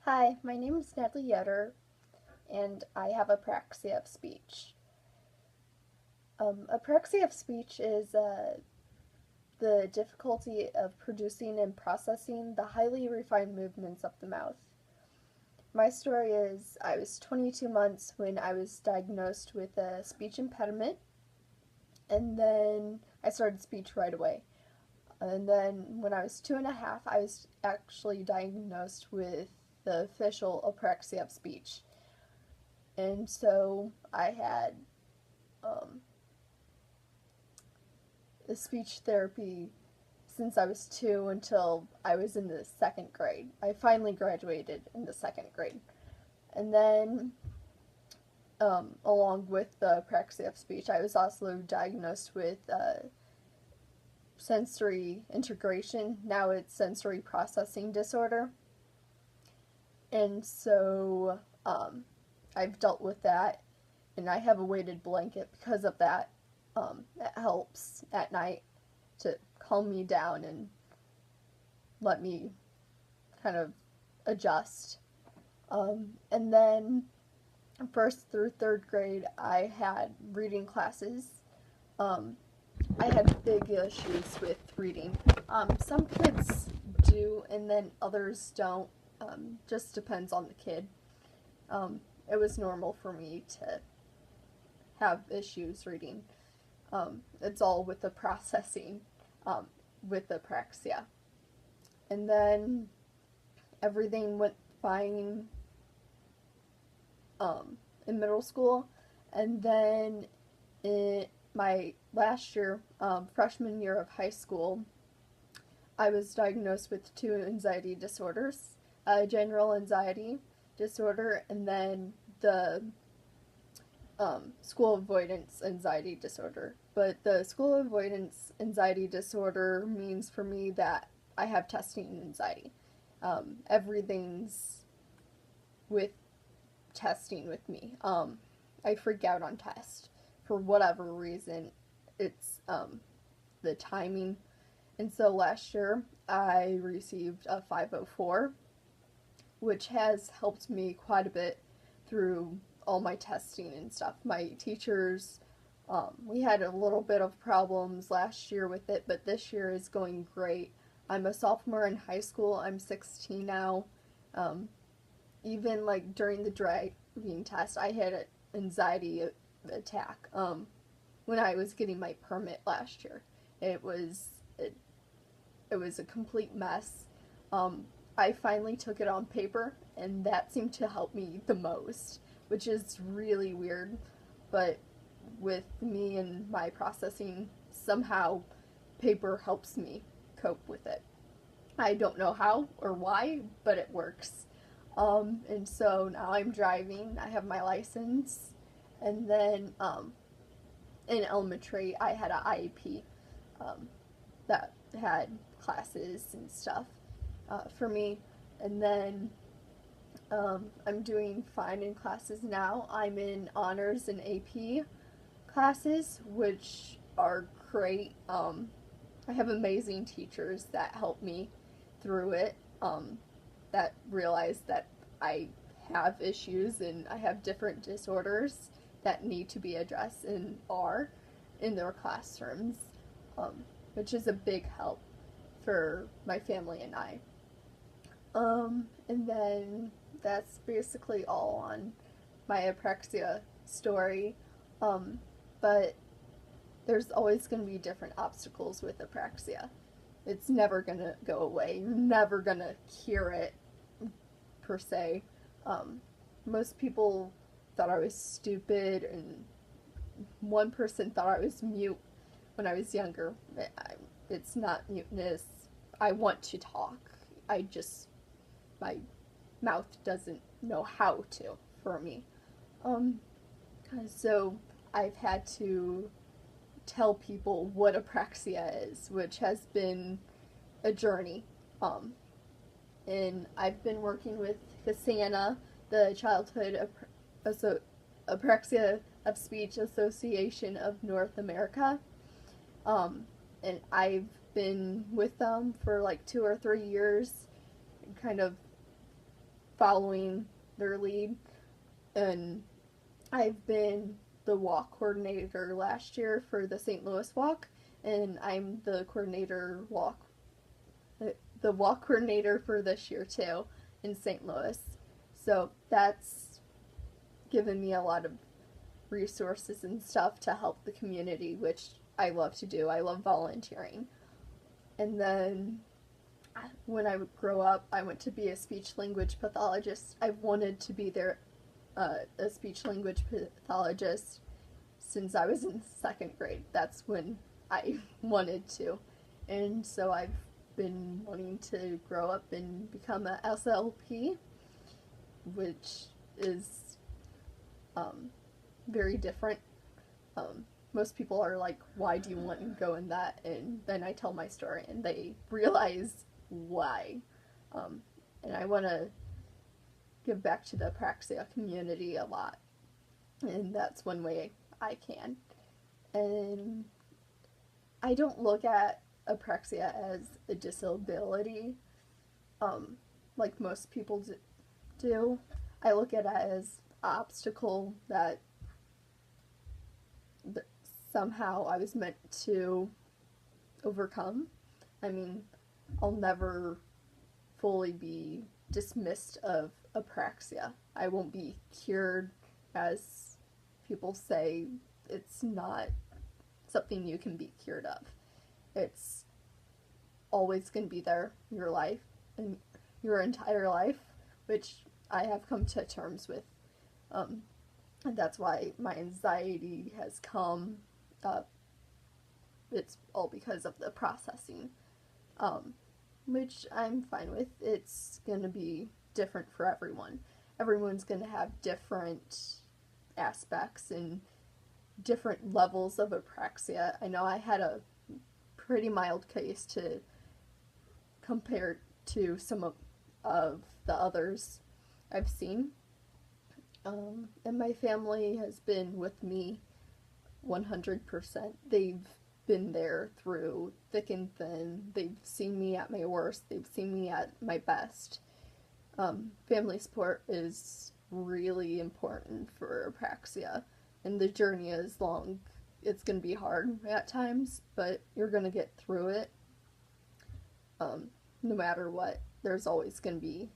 Hi, my name is Natalie Yetter, and I have apraxia of speech. Apraxia of speech is the difficulty of producing and processing the highly refined movements of the mouth. My story is I was 22 months when I was diagnosed with a speech impediment, and then I started speech right away. And then when I was 2.5, I was actually diagnosed with the official apraxia of speech. And so I had um, the speech therapy since I was 2 until I was in the second grade. I finally graduated in the second grade. And then, along with the apraxia of speech, I was also diagnosed with sensory integration. Now it's sensory processing disorder. And so I've dealt with that, and I have a weighted blanket because of that. That helps at night to calm me down and let me kind of adjust. And then first through third grade, I had reading classes. Um, I had big issues with reading. Some kids do, and then others don't. Just depends on the kid. It was normal for me to have issues reading. It's all with the processing with apraxia. And then everything went fine in middle school. And then in my last year, freshman year of high school, I was diagnosed with two anxiety disorders, general anxiety disorder, and then the school avoidance anxiety disorder. But the school avoidance anxiety disorder means for me that I have testing anxiety. Everything's with testing with me. I freak out on test for whatever reason. It's the timing. And so last year I received a 504, which has helped me quite a bit through all my testing and stuff. My teachers, we had a little bit of problems last year with it, but this year is going great. I'm a sophomore in high school. I'm 16 now. Um, Even like during the driving test, I had an anxiety attack when I was getting my permit last year. It was it, it was a complete mess. I finally took it on paper, and that seemed to help me the most, which is really weird. But with me and my processing, somehow paper helps me cope with it. I don't know how or why, but it works. And so now I'm driving. I have my license, and then in elementary I had an IEP that had classes and stuff for me, and then I'm doing fine in classes now. I'm in honors and AP classes, which are great. I have amazing teachers that help me through it, that realize that I have issues and I have different disorders that need to be addressed and are in their classrooms, which is a big help for my family and I. And then that's basically all on my apraxia story. But there's always going to be different obstacles with apraxia. It's never going to go away. You're never going to cure it, per se. Most people thought I was stupid, and one person thought I was mute when I was younger. It's not muteness. I want to talk. My mouth doesn't know how to for me. Um, so I've had to tell people what apraxia is, which has been a journey. Um, and I've been working with Cassana, the Childhood Apraxia of Speech Association of North America. Um, and I've been with them for like 2 or 3 years, kind of following their lead. And I've been the walk coordinator last year for the St. Louis walk, and I'm the walk coordinator for this year too in St. Louis. So that's given me a lot of resources and stuff to help the community, which I love to do. I love volunteering. And then when I would grow up, I went to be a speech language pathologist. I've wanted to be a speech language pathologist since I was in second grade. That's when I wanted to. And so I've been wanting to grow up and become a SLP, which is very different. Most people are like, why do you want to go in that? And then I tell my story and they realize why. And I want to give back to the Apraxia community a lot. And that's one way I can. And I don't look at Apraxia as a disability like most people do. I look at it as an obstacle that somehow I was meant to overcome. I mean, I'll never fully be dismissed of Apraxia. I won't be cured, as people say. It's not something you can be cured of. It's always going to be there in your life, and your entire life, which I have come to terms with. And that's why my anxiety has come up. It's all because of the processing, which I'm fine with. It's going to be different for everyone. Everyone's going to have different aspects and different levels of apraxia. I know I had a pretty mild case to compare to some of the others I've seen. And my family has been with me 100%. They've been there through thick and thin. They've seen me at my worst. They've seen me at my best. Family support is really important for apraxia, and the journey is long. It's going to be hard at times, but you're going to get through it. No matter what, there's always going to be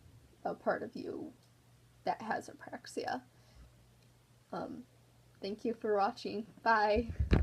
a part of you that has apraxia. Thank you for watching. Bye.